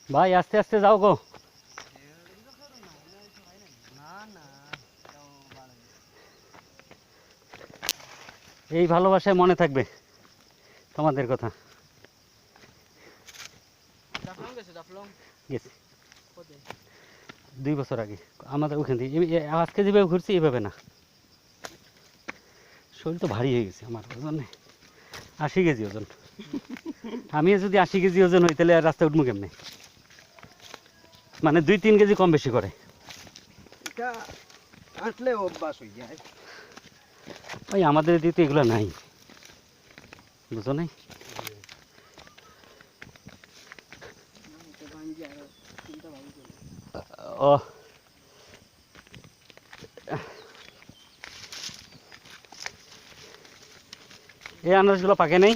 ভাই আস্তে আস্তে যাও গো। এই ভালোবাসায় মনে থাকবে তোমাদের কথা। গেছি 2 বছর আগে আমাদের ওখান থেকে আজকে যেভাবে ঘুরছি এইভাবে না। শরীর তো ভারী হয়ে গেছে আমার, ওজন 80 কেজি ওজন। আমি যদি 80 কেজি ওজন হই তাহলে আর রাস্তায় উঠবো কেমনে? মানে 2-3 কেজি কম বেশি করে। এটা আসলে অভ্যাস হয়ে যায়। ওই আমাদের এদিকে তো এগুলো নাই, বুঝো নাই? ও এই আনারসগুলো পাকে নেই।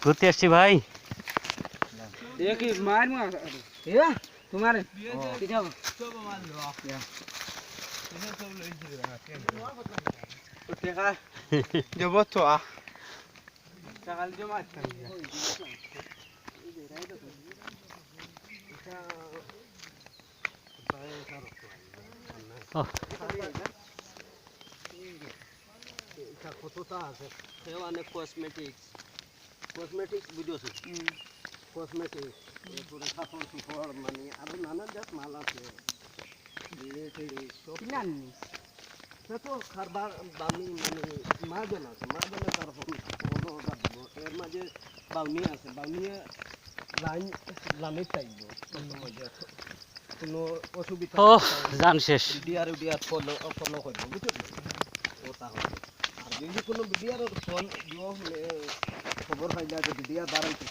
ঘুরতে আসছি ভাই। তোমার ও কতটা আছে সেখানে কসমেটিক্স ভিডিও আছে। কসমেটিক্স এরপরে কাপড় চোপড় মানে আরো নানান জাত মাল আছে। তো খাবার দামি মানে মার্বেল আছে, মার্বেলের তার এর মাঝে বাউনি আছে, বাউনিয়ে লাইন লামে চাইব কোনো অসুবিধা ও জান শেষ। বিডিআর ফলো করবো বুঝলি ওটা হবে। আর যদি কোনো বিডিআর ফোন খবর পাই যায় যে বিডিআর বাড়াইতে